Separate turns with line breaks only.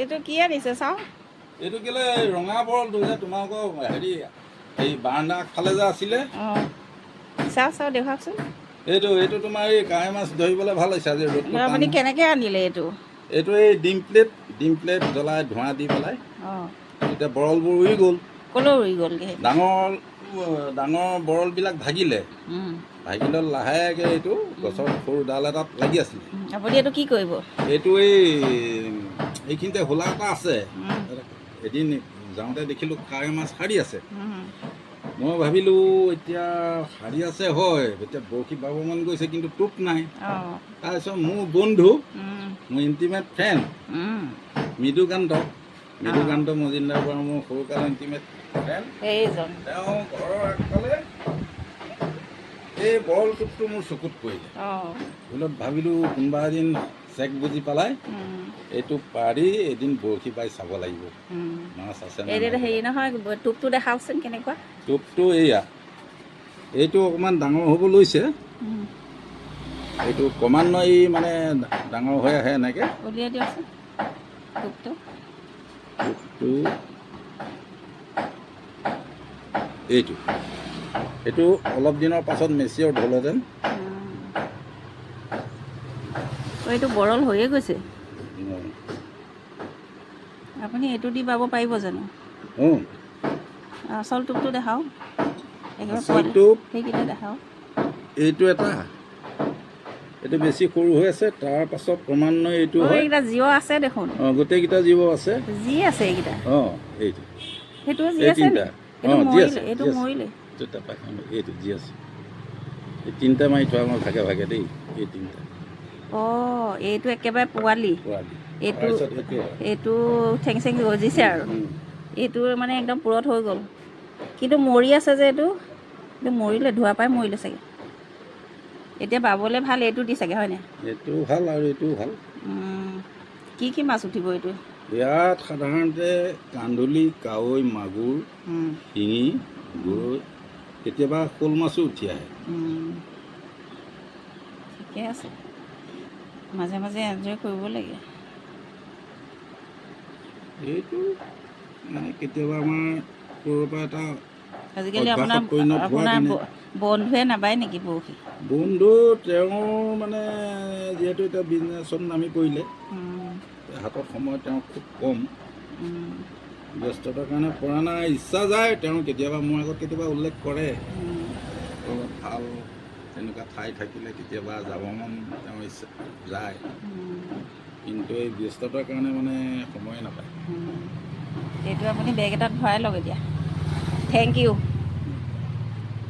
এইটো কি আনিছে চাওঁ।
এইটো কেলে ৰঙা বৰলটো যে তোমালোকৰ হেৰি এই বাৰান্দা আগফালে যে আছিলে।
অঁ চাওঁ দেখুৱাওকচোন।
এইটো তোমাৰ এই কাৱৈ মাছ ধৰিবলৈ ভাল হৈছে আজি ৰ'দটো টান
আপুনি কেনেকৈ আনিলে এইটো?
এইটো এই ডিম প্লেট জ্বলাই ধোঁৱা দি পেলাই
অঁ
এতিয়া বৰলবোৰ উৰি গ'ল।
ক'লৈ উৰি গ'লগৈ?
ডাঙৰ বৰলবিলাক ভাগিলে লাহেকৈ এইটো গছৰ সৰু ডাল এটাত লাগি আছিলে।
আপুনি এইটো কি কৰিব?
এইটো এইখিনিতে হোলা এটা আছে। এদিন যাওঁতে দেখিলোঁ কাৱৈ মাছ সাৰি আছে। মই ভাবিলোঁ এতিয়া সাৰি আছে হয়, এতিয়া বৰশী বাব মন গৈছে কিন্তু টোপ নাই। তাৰপিছত মোৰ বন্ধু, মোৰ ইণ্টিমেট ফ্ৰেণ্ড মৃদুকান্ত মজুমদাৰ পৰা মোৰ সৰুকালৰ ইণ্টিমেট ফ্ৰেণ্ড। তেওঁ ঘৰৰ আগফালে এই বৰল টোপটো মোৰ চকুত পৰিলে। ভুলত ভাবিলোঁ কোনোবা এদিন চেক বুজি পেলাই এইটো পাৰি এদিন বৰশী বাই চাব লাগিব মাছ আছে।
হেৰি নহয়, টোপটো দেখাওকচোন কেনেকুৱা।
টোপটো এইটো অকণমান ডাঙৰ হ'ব লৈছে। এইটো ক্ৰমান্বয়ে মানে ডাঙৰ হৈ আহে এনেকৈ।
উলিয়াই দিয়কচোন টোপটো।
এইটো অলপ দিনৰ পাছত মেচিয়ৰ হ'লহেঁতেন।
এইটো বৰল হৈয়ে গৈছে। আপুনি এইটো দি বাব পাৰিব জানো? আচল টোপটো দেখাওক। সেইকেইটা দেখাওক।
এইটো বেছি সৰু হৈ আছে, তাৰ পাছত ক্ৰমান্বয়ে এইটো হয়।
এইকেইটা জীৱ আছে দেখোন।
গোটেইকেইটা জীৱ আছে।
যি আছে এইকেইটা। সেইটো যি আছে। এইটো মৰিলে।
এইটো যি আছে। এই তিনিটা মাৰি থোৱা মই ভাগে দেই। এই তিনিটা।
এইটো একেবাৰে পোৱালি। এইটো ঠেং গজিছে আৰু। এইটো মানে একদম পুৰঠ হৈ গ'ল, কিন্তু মৰি আছে যে এইটো মৰিলে, ধোৱা পাই মৰিলে চাগে। এতিয়া বাবলৈ ভাল এইটো দি চাগে, হয়নে?
এইটো ভাল আৰু এইটোও ভাল।
কি মাছ উঠিব এইটো?
ইয়াত সাধাৰণতে কান্ধুলি, কাৱৈ, মাগুৰ, শিঙি, গৰৈ, কেতিয়াবা শ'ল মাছো উঠি আহে।
ঠিকে আছে, মাজে মাজে এনজয় কৰিব লাগে।
এইটো মানে কেতিয়াবা আমাৰ সৰুৰ পৰা এটা
আজিকালি আপোনাৰ বন্ধুৱে নাবায় নেকি বৰশী?
বন্ধু তেওঁৰ মানে যিহেতু এতিয়া বিজনেছত নামি পৰিলে, হাতত সময় তেওঁ খুব কম, ব্যস্ততাৰ কাৰণে পৰা নাই। ইচ্ছা যায় তেওঁ কেতিয়াবা, মোৰ আগত কেতিয়াবা উল্লেখ কৰে, ভাল তেনেকুৱা ঠাই থাকিলে কেতিয়াবা যাব মন তেওঁ যায়, কিন্তু এই ব্যস্ততাৰ কাৰণে মানে সময়ে নাপায়।
এইটো আপুনি বেগ এটাত ভৰাই লওক এতিয়া। Thank U.